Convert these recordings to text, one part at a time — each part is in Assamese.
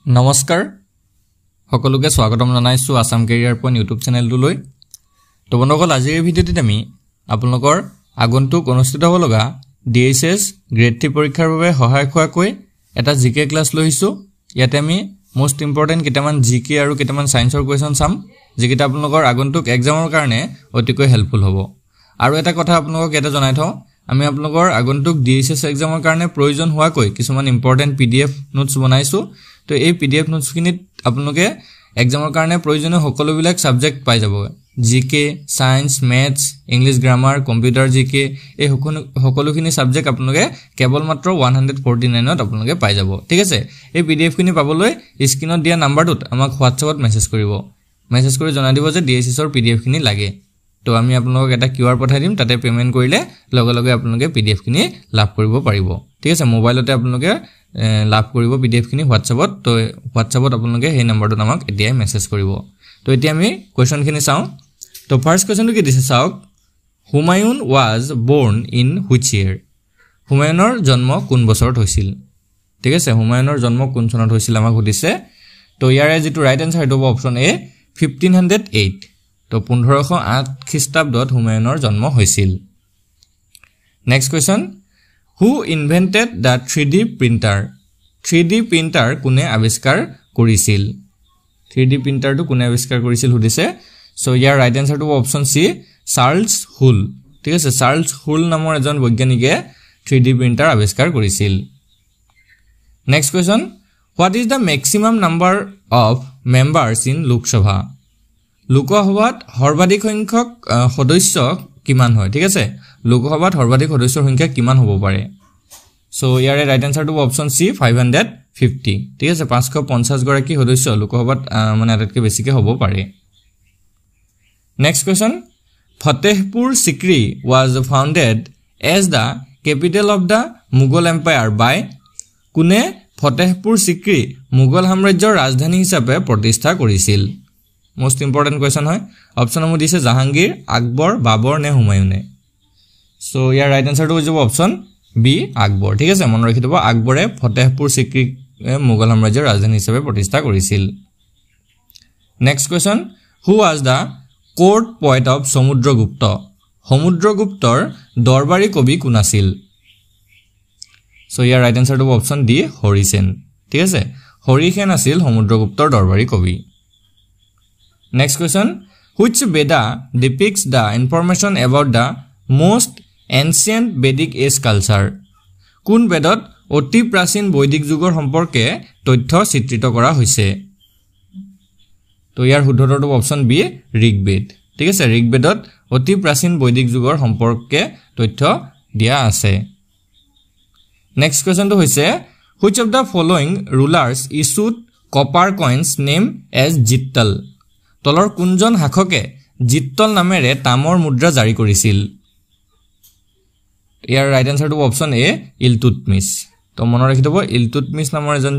নমস্কাৰ সকলোকে স্বাগতম জনাইছো আসাম কেৰিয়াৰ পইণ্ট ইউটিউব চেনেলটোলৈ। তো বন্ধুসকল, আজিৰ ভিডিঅ'টিত আমি আপোনালোকৰ আগন্তুক অনুষ্ঠিত হ'ব লগা DSS গ্ৰেড 3 পৰীক্ষাৰ বাবে সহায়ক হোৱাকৈ এটা জিকে ক্লাছ লৈছো। ইয়াতে আমি মোষ্ট ইম্পৰ্টেণ্ট কেইটামান জিকে আৰু কেইটামান সায়েন্সৰ কোৱেশ্যন চাম, যিকেইটা আপোনালোকৰ আগন্তুক এক্সামৰ কাৰণে অতিকৈ হেল্পফুল হ'ব। আৰু এটা কথা আপোনালোকক ইয়াতে জনাই থওঁ, আমি আপোনালোকৰ আগন্তুক DSS এক্সামৰ কাৰণে প্ৰয়োজন হোৱাকৈ কিছুমান ইম্পৰ্টেণ্ট PDF নোটছ বনাইছো। তো এই PDF নোটছখিনিত আপোনালোকে এক্সামৰ কাৰণে প্ৰয়োজনীয় সকলোবিলাক সাবজেক্ট পাই যাব। জিকে, science, maths, English grammar, computer জিকে, এই সকলোখিনি সাবজেক্ট আপোনালোকে কেৱল মাত্ৰ 149ত আপোনালোকে পাই যাব। ঠিক আছে, এই PDF খিনি পাবলৈ স্ক্ৰীনত দিয়া নাম্বাৰটোত আমাক হোৱাটছআপত মেছেজ কৰিব। মেছেজ কৰি জনাই দিব যে DSS ৰ PDF খিনি লাগে। তো আমি আপোনালোকক এটা QR পঠাই দিম, তাতে পেমেন্ট কৰিলে লগে লগে আপোনালোকে PDF খিনি লাভ কৰিব পাৰিব। ঠিক আছে, মোবাইলতে আপোনালোকে লাভ কৰিব PDF খিনি হোৱাটছআপত। তো হোৱাটছআপত আপোনালোকে সেই নম্বৰটোত আমাক এতিয়াই মেছেজ কৰিব। তো এতিয়া আমি কোৱেশ্যনখিনি চাওঁ। তো ফাৰ্স্ট কোৱেশ্যনটো কি দিছে চাওক, হুমায়ুন ওয়াজ বৰ্ন ইন হুইচ ইয়াৰ? হুমায়ুনৰ জন্ম কোন বছৰত হৈছিল? ঠিক আছে, হুমায়ুনৰ জন্ম কোন চনত হৈছিল আমাক সুধিছে। তো ইয়াৰে যেটো ৰাইট আনসাৰ হ'ব অপচন এ 1508। তো 1508 খ্ৰীষ্টাব্দত হুমায়ুনৰ জন্ম হৈছিল। Next question, who invented the 3D printer? 3D printer কোনে আৱিষ্কাৰ কৰিছিল? 3D প্ৰিন্টাৰটো কোনে আৱিষ্কাৰ কৰিছিল সুধিছে। সো ইয়াৰ ৰাইট আনসাৰটো অপচন সি, চাৰ্লছ হুল। ঠিক আছে, চাৰ্লছ হুল নামৰ এজন বৈজ্ঞানিকে 3D প্ৰিন্টাৰ আৱিষ্কাৰ কৰিছিল। Next question, what is the maximum number of members in Lok Sabha? লোকসভাত সৰ্বাধিক সংখ্যক সদস্য কিমান হয়? ঠিক আছে, লোকসভাত সৰ্বাধিক সদস্যৰ সংখ্যা কিমান হ'ব পাৰে? সো ইয়াৰে ৰাইট আনসাৰটো অপচন সি 550। ঠিক আছে, 550 গৰাকী সদস্য লোকসভাত মানে আটাইতকৈ বেছিকৈ হ'ব পাৰে। Next question, Fatehpur Sikri was founded as the capital of the Mughal empire by? কোনে ফতেহপুৰ সিক্ৰী মোগল সাম্ৰাজ্যৰ ৰাজধানী হিচাপে প্ৰতিষ্ঠা কৰিছিল? মোষ্ট ইম্পৰ্টেণ্ট কুৱেশ্যন হয়। অপশ্যনসমূহ দিছে জাহাংগীৰ, আকবৰ, বাবৰ নে হুমায়ুনে? সো ইয়াৰ ৰাইট আনসাৰটো হৈ যাব অপশ্যন বি, আকবৰ। ঠিক আছে, মনত ৰাখি থব, আকবৰে ফতেহপুৰ সিক্ৰী মোগল সাম্ৰাজ্যৰ ৰাজধানী হিচাপে প্ৰতিষ্ঠা কৰিছিল। Next question, who was the court poet of Samudragupta? সমুদ্ৰগুপ্তৰ দৰবাৰী কবি কোন আছিল? সো ইয়াৰ ৰাইট আনসাৰটো অপশ্যন ডি, হৰিসেন। ঠিক আছে, হৰিসেন আছিল সমুদ্ৰগুপ্তৰ দৰবাৰী কবি। Next question, which Veda depicts the information about the most ancient Vedic age culture? কোন বেদত অতি প্ৰাচীন বৈদিক যুগৰ সম্পৰ্কে তথ্য চিত্ৰিত কৰা হৈছে? তো ইয়াৰ শুদ্ধ উত্তৰটো অপশ্যন বি, ঋগ্বেদ। ঠিক আছে, ঋগ্বেদত অতি প্ৰাচীন বৈদিক যুগৰ সম্পৰ্কে তথ্য দিয়া আছে। নেক্সট কুৱেশ্যনটো হৈছে, which of the following rulers issued copper coins named as জিত্তল? তলৰ কোনজন শাসকে জিত্তল নামেৰে তামৰ মুদ্ৰা জাৰি কৰিছিল? ইয়াৰ ৰাইট আনসাৰটো অপশ্যন এ, ইলতুৎমিছ। তো মনত ৰাখি থব, ইলতুৎমিছ নামৰ এজন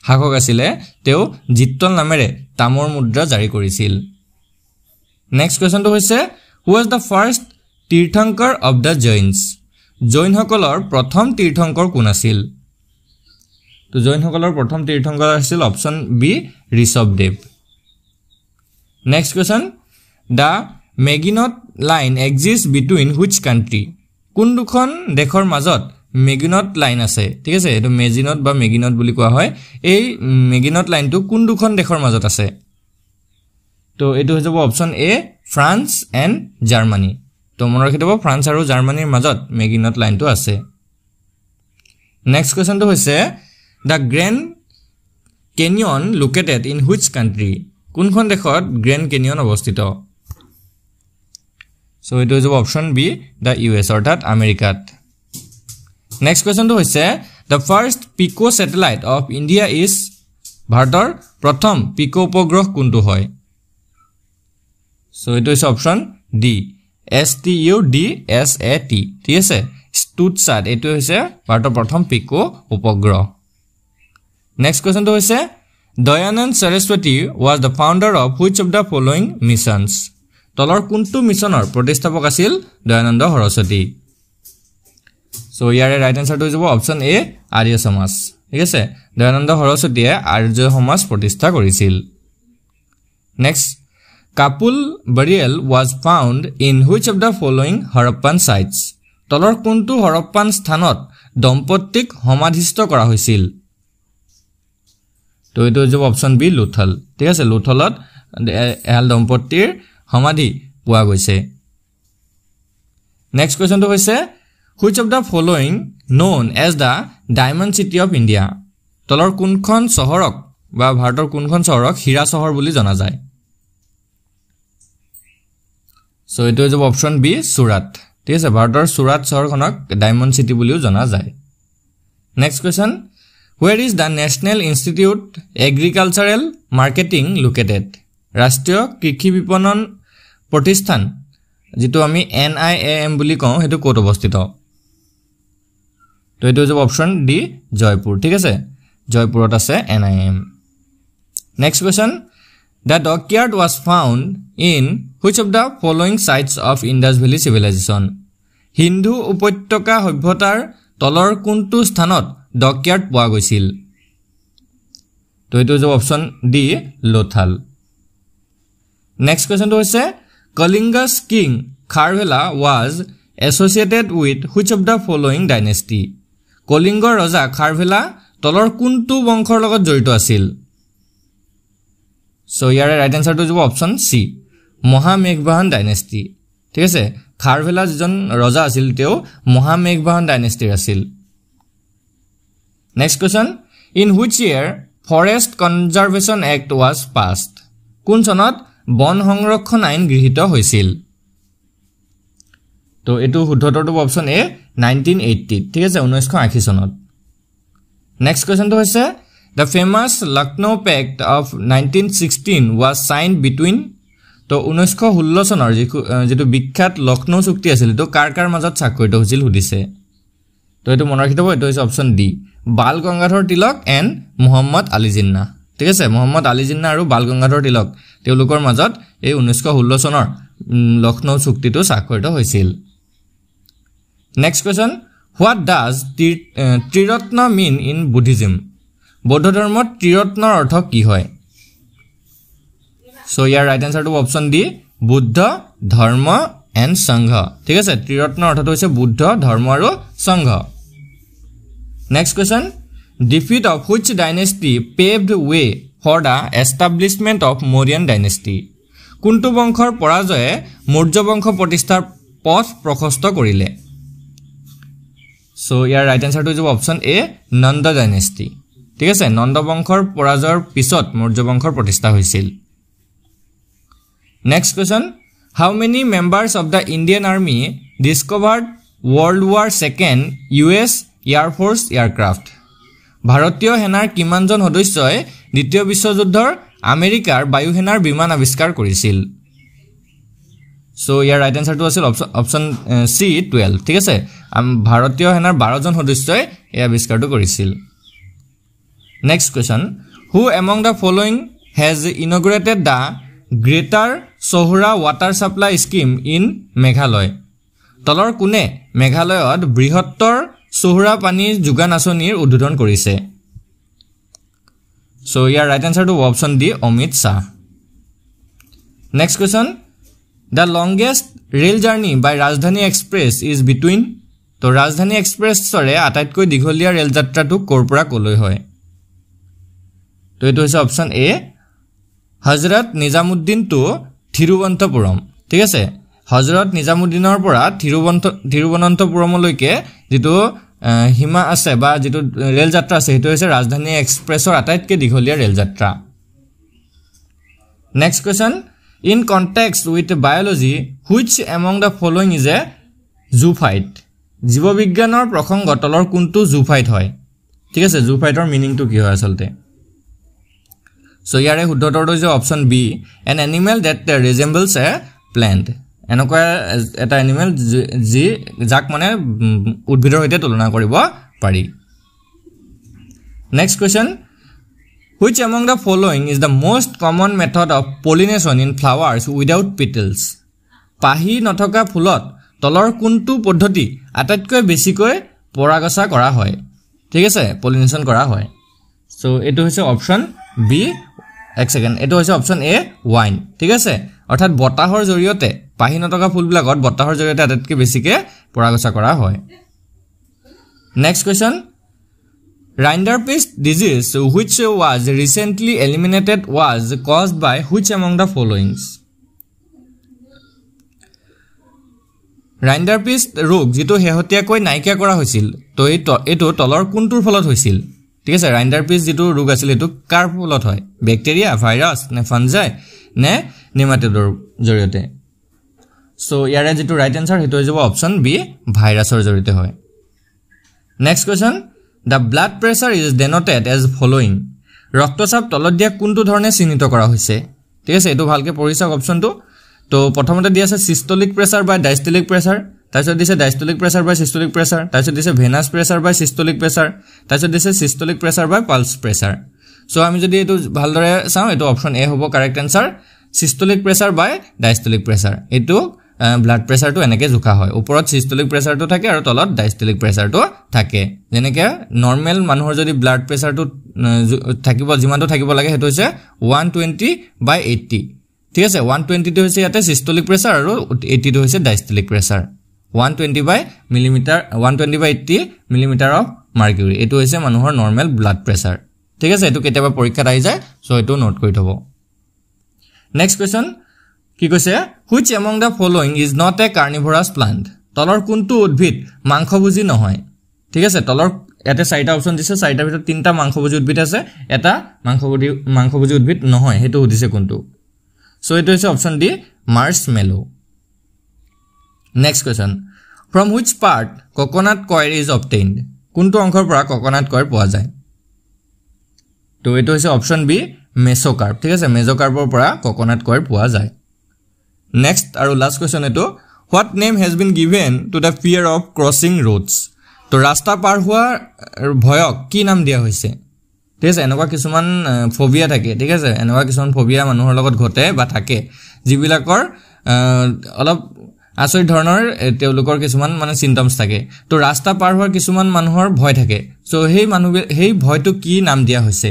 শাসক আছিলে, তেওঁ জিত্তল নামেৰে তামৰ মুদ্ৰা জাৰি কৰিছিল। নেক্সট কুৱেশ্যনটো হৈছে, who was the first tirthankara of the Jains? জৈনসকলৰ প্ৰথম তীৰ্থংকৰ কোন আছিল? তো জৈনসকলৰ প্ৰথম তীৰ্থংকৰ আছিল option B, Rishabhdev. Next question, the Maginot line exist between which country? কোন দুখন দেশৰ মাজত মেগিনট লাইন আছে? ঠিক আছে, এইটো মেজিনট বা মেগিনট বুলি কোৱা হয়। এই মেগিনট লাইনটো কোন দুখন দেশৰ মাজত আছে? তো এইটো হৈ যাব option A, France and Germany. তো মনত ৰাখি থব, ফ্ৰান্স আৰু জাৰ্মানীৰ মাজত মেগিনট লাইনটো আছে। নেক্সট কুৱেশ্যনটো হৈছে, the grand canyon located in which country? কোনখন দেশত গ্ৰেণ্ড কেনিয়ন অৱস্থিত? সো এইটো হৈ যাব অপশ্যন বি, দ্য US অৰ্থাৎ আমেৰিকাত। নেক্সট কুৱেশ্যনটো হৈছে, the first pico satellite of India is? ভাৰতৰ প্ৰথম পিকো উপগ্ৰহ কোনটো হয়? সো এইটো হৈছে অপশ্যন ডি, STUDSAT। ঠিক আছে, ষ্টুটছাট, এইটো হৈছে ভাৰতৰ প্ৰথম পিকো উপগ্ৰহ। নেক্সট কুৱেশ্যনটো হৈছে, Dayanand Saraswati was the founder of which of the following missions? তলৰ কোনটো মিছনৰ প্ৰতিষ্ঠাপক আছিল দয়ানন্দ সৰস্বতী? সো ইয়াৰে ৰাইট আনসাৰটো হৈ যাব অপচন এ আৰ্য সমাজ ঠিক আছে দয়ানন্দ সৰস্বতীয়ে আৰ্য সমাজ প্ৰতিষ্ঠা কৰিছিল next couple burial was found in which of the following Harappan sites তলৰ কোনটো হৰপ্পান স্থানত দম্পতিক সমাধিস্থ কৰা হৈছিল তো এটো যে অপচন বি লোথল ঠিক আছে লোথলত এল দম্পতিৰ সমাধি পোৱা গৈছে নেক্সট কোৱেশ্চনটো হৈছে which of the following known as the diamond city of India তলৰ কোনখন চহৰক বা ভাৰতৰ কোনখন চহৰক হীৰা চহৰ বুলি জনা যায় সো এটো যে অপচন বি সুৰাট ঠিক আছে ভাৰতৰ সুৰাট চহৰখনক ডায়মণ্ড সিটি বুলিও জনা যায় next question where is the national institute agricultural marketing located ৰাষ্ট্ৰীয় কৃষি বিপণন প্ৰতিষ্ঠান যেটো আমি NIAM বুলি কওঁ হেতু ক'ত অৱস্থিত তো এটো যে অপচন ডি জয়পুৰ ঠিক আছে জয়পুৰত আছে NIAM next question the dockyard was found in which of the following sites of Indus Valley civilization Hindu উপত্যকা সভ্যতাৰ তলৰ কোনটো স্থানত ডকয়াৰ্ড পোৱা গৈছিল তো এটো যে অপচন ডি লোথাল নেক্সট কোৱেশ্চনটো হৈছে Kalinga's king Kharvela was associated with which of the following dynasty কলিংগৰ ৰজা খাৰভেলা তলৰ কোনটো বংশৰ লগত জড়িত আছিল সো ইয়াৰ ৰাইট আনসাৰটো হ'ব অপচন সি মহামেঘবাহন ডাইনেষ্টি ঠিক আছে খাৰভেলা যিজন ৰজা আছিল তেও মহামেঘবাহন ডাইনেষ্টিৰ আছিল next question in which year forest conservation act was passed কোন চনত বন সংৰক্ষণ আইন গৃহীত হৈছিল তো এটো শুদ্ধটো অপচন এ 1980 ঠিক আছে 1980 চনত নেক্সট কোৱেশ্চনটো হৈছে the famous Lucknow Pact of 1916 was signed between তো 1916 চনৰ যেটো বিখ্যাত লক্ষ্ণৌ চুক্তি আছিল তো কাৰ মাজত স্বাক্ষৰিত হৈছিল হুদিছে তো এটো মনত ৰাখিব এটো হৈছে option D Bal Gangadhar Tilak and Mohammad Ali Jinnah ঠিক আছে মোহাম্মদ আলী জিন্না আৰু বাল গংগাধৰ তিলক তেওঁলোকৰ মাজত এই 1916 চনৰ লক্ষ্ণৌ চুক্তিটো স্বাক্ষৰিত হৈছিল next question what does ত্ৰিৰত্ন mean in buddhism বৌদ্ধ ধৰ্মত ত্ৰিৰত্নৰ অৰ্থ কি হয় সো ইয়াৰ ৰাইট আনসাৰটো অপচন ডি বুদ্ধ ধৰ্ম এণ্ড সংঘ ঠিক আছে ত্ৰিৰত্নৰ অৰ্থটো হৈছে বুদ্ধ ধৰ্ম আৰু সংঘ next question defeat of which dynasty paved way for the establishment of Mauryan dynasty কোনটো বংশৰ পৰাজয়ে মৌৰ্য বংশ প্ৰতিষ্ঠাৰ পথ প্ৰশস্ত কৰিলে সো ইয়াৰ ৰাইট আনসাৰটো হ'ব অপচন এ নন্দ ডাইনেষ্টি ঠিক আছে নন্দ বংশৰ পৰাজয়ৰ পিছত মৌৰ্য বংশৰ প্ৰতিষ্ঠা হৈছিল next question how many members of the Indian army discovered World War II US air force aircraft ভাৰতীয় সেনাৰ কিমানজন সদস্যই দ্বিতীয় বিশ্বযুদ্ধৰ আমেৰিকাৰ বায়ু সেনাৰ বিমান আৱিষ্কাৰ কৰিছিল সো ইয়াৰ ৰাইট আনসাৰটো আছিল অপচন সি 12 ঠিক আছে ভাৰতীয় সেনাৰ 12 জন সদস্যই এই আৱিষ্কাৰটো কৰিছিল next question who among the following has inaugurated the greater Sohra water supply scheme in Meghalaya তলৰ কোনে মেঘালয়ত বৃহত্তৰ সোহৰা পানী যোগান আঁচনিৰ উদ্বোধন কৰিছে সো ইয়াৰ ৰাইট আনসাৰটো option D Amit Shah next question The longest rail journey by Rajdhani Express is between তো ৰাজধানী এক্সপ্ৰেছৰে আটাইতকৈ দীঘলীয়া ৰেল যাত্ৰাটো কৰপৰা কলৈ হয় তো এটো হৈছে অপচন এ হযৰত নিজামুদ্দিন টু থিৰুৱন্তপুৰম ঠিক আছে হযৰত নিজামুদ্দিনৰ পৰা থিৰুৱন্তপুৰমলৈকে যেটো হিমা আছে বা যেটো ৰেল যাত্ৰা আছে হেতু হৈছে ৰাজধানী এক্সপ্ৰেছৰ আটাইতকৈ দীঘলীয়া ৰেল যাত্ৰা next question In context with biology, which among the following is a zoophyte? জীৱবিজ্ঞানৰ প্ৰসংগ তলৰ কোনটো zoophyte হয় ঠিক আছে zoophyteৰ মিনিংটো কি হয় আসলতে সো ইয়াৰে শুদ্ধটো হৈছে option B an animal that resembles a plant এনেকুৱা এটা এনিমেল যি যাক মানে উদ্ভিদৰ সৈতে তুলনা কৰিব পাৰি next question Which among the following is the most common method of pollination in flowers without petals? পাহি নথকা ফুলত তলৰ কোনটো পদ্ধতি আটাইতকৈ বেছিকৈ পৰাগছা কৰা হয় ঠিক আছে পলিনেশন কৰা হয় সো এটো হৈছে অপচন বি এক সেকেন্ড এটো হৈছে অপচন এ ওয়াইন ঠিক আছে অৰ্থাৎ বতাহৰ জৰিয়তে পাহি নতকা ফুলবিলাকত বতাহৰ জৰিয়তে আটাইতকৈ বেছিকে পৰাগছা কৰা হয় next question Rinderpest disease which was recently eliminated was caused by which among the followings Rinderpest ৰোগ যেটো হেহতিয়াকৈ নাইকিয়া কৰা হৈছিল তো এটো তলৰ কোনটোৰ ফলত হৈছিল ঠিক আছে Rinderpest যেটো ৰোগ আছিল এটো কাৰ ফলত হয় ব্যাকটেৰিয়া ভাইৰাছ নে ফাঞ্জাই নে নেমাটোডৰ জৰিয়তে সো ইয়াৰে যেটো ৰাইট আনসাৰ হেটো হৈ যাব অপচন বি ভাইৰাছৰ জৰিয়তে হয় next question The blood pressure is denoted as following ৰক্তচাপ তলত দিয়া কোনটো ধৰণে চিহ্নিত কৰা হৈছে ঠিক আছে এটো ভালকে পঢ়িছক অপচনটো তো প্ৰথমতে দিয়া আছে সিস্টোলিক প্ৰেসাৰ বাই ডায়াস্টোলিক প্ৰেসাৰ তাৰপিছত দিছে ডায়াস্টোলিক প্ৰেসাৰ বাই সিস্টোলিক প্ৰেসাৰ তাৰপিছত দিছে ভেনাস প্ৰেসাৰ বাই সিস্টোলিক প্ৰেসাৰ তাৰপিছত দিছে সিস্টোলিক প্ৰেসাৰ বাই পালস প্ৰেসাৰ সো আমি যদি এটো ভালদৰে চাওঁ এটো অপচন এ হ'ব কাৰেক্ট আনসাৰ সিস্টোলিক প্ৰেসাৰ বাই ডায়াস্টোলিক প্ৰেসাৰ এটো ব্লাড প্ৰেসাৰটো এনেকে জুখা হয় ওপৰত সিস্টোলিক প্ৰেসাৰটো থাকে আৰু তলত ডায়াস্টোলিক প্ৰেসাৰটো থাকে যেনেকে নৰমাল মানুহৰ যদি ব্লাড প্ৰেসাৰটো থাকিব যিমানটো থাকিব লাগে হেতু হৈছে 120/80 ঠিক আছে 120 টো হৈছে ইয়াতে সিস্টোলিক প্ৰেসাৰ আৰু 80 টো হৈছে ডায়াস্টোলিক প্ৰেসাৰ 120/80 মিলিমিটাৰ অফ মাৰ্কুৰী এটো হৈছে মানুহৰ নৰমাল ব্লাড প্ৰেসাৰ ঠিক আছে এটো কেতিয়াবা পৰীক্ষাত আহি যায় সো এটো নোট কৰি থব নেক্সট কোৱেশ্চন কি কৈছে which among the following is not a carnivorous plant তলৰ কোনটো উদ্ভিদ মাংসভোজী নহয় ঠিক আছে তলৰ এতে চাৰিটা অপচন দিছে চাৰিটাৰ ভিতৰত তিনটা মাংসভোজী উদ্ভিদ আছে এটা মাংসভোজী উদ্ভিদ নহয় হেতু দিছে কোনটো সো এটো হৈছে option D marshmallow next question from which part coconut coir is obtained কোনটো অংশৰ পৰা coconut coir পোৱা যায় তো এটো হৈছে অপচন বি মেসোকাৰ্প ঠিক আছে মেসোকাৰ্পৰ পৰা coconut coir পোৱা যায় Next আৰু last question এটো what name has been given to the fear of crossing roads তো ৰাস্তা পাৰ হোৱা ভয়ক কি নাম দিয়া হৈছে ঠিক আছে এনেকুৱা কিছুমান ফোবিয়া থাকে ঠিক আছে এনেকুৱা কিছুমান ফোবিয়া মানুহৰ লগত ঘটে বা থাকে যিবিলাকৰ অলপ আচৰিত ধৰণৰ তেওঁলোকৰ কিছুমান মানে সিম্পটমস থাকে তো ৰাস্তা পাৰ হোৱাৰ কিছুমান মানুহৰ ভয় থাকে সো সেই ভয়টো কি নাম দিয়া হৈছে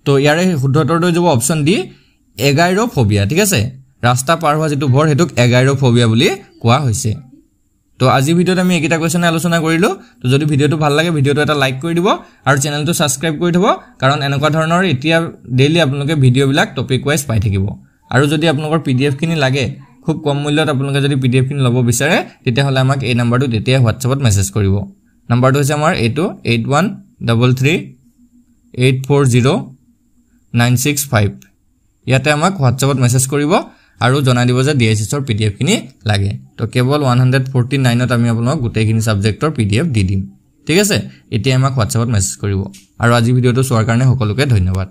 তো ইয়াৰে শুদ্ধতৰটো যাব অপচন ডি এগাইৰোফোবিয়া ঠিক আছে ৰাস্তা পাৰ হোৱা যেটো ভৰ হেতুক এগাইৰোফোবিয়া বুলি কোৱা হৈছে তো আজি ভিডিওত আমি একিটা কোৱেশ্চন আলোচনা কৰিলো তো যদি ভিডিওটো ভাল লাগে ভিডিওটো এটা লাইক কৰি দিব আৰু চেনেলটো সাবস্ক্ৰাইব কৰি থব কাৰণ এনেকুৱা ধৰণৰ এতিয়া ডেইলি আপোনালোকে ভিডিও বিলাক টপিক ওয়াইজ পাই থাকিব আৰু যদি আপোনালোকৰ পিডিএফ কিনি লাগে খুব কম মূল্যত আপোনালোকে যদি পিডিএফ কিনি লব বিচাৰে তেতিয়া হলে আমাক এই নম্বৰটো তেতিয়া WhatsAppত মেছেজ কৰিব নম্বৰটো হৈছে আমাৰ 8133840965 ইয়াতে আমাক WhatsAppত মেছেজ কৰিব আৰু জনাই দিব যে ডিএসএছ ৰ পিডিএফ কিনি লাগে তো কেৱল 149 ত আমি আপোনাক গোটেইখিনি সাবজেক্টৰ পিডিএফ দি দিম ঠিক আছে এতিয়া আমাক WhatsAppত মেছেজ কৰিব আৰু আজি ভিডিওটো চোৱাৰ কাৰণে সকলোকে ধন্যবাদ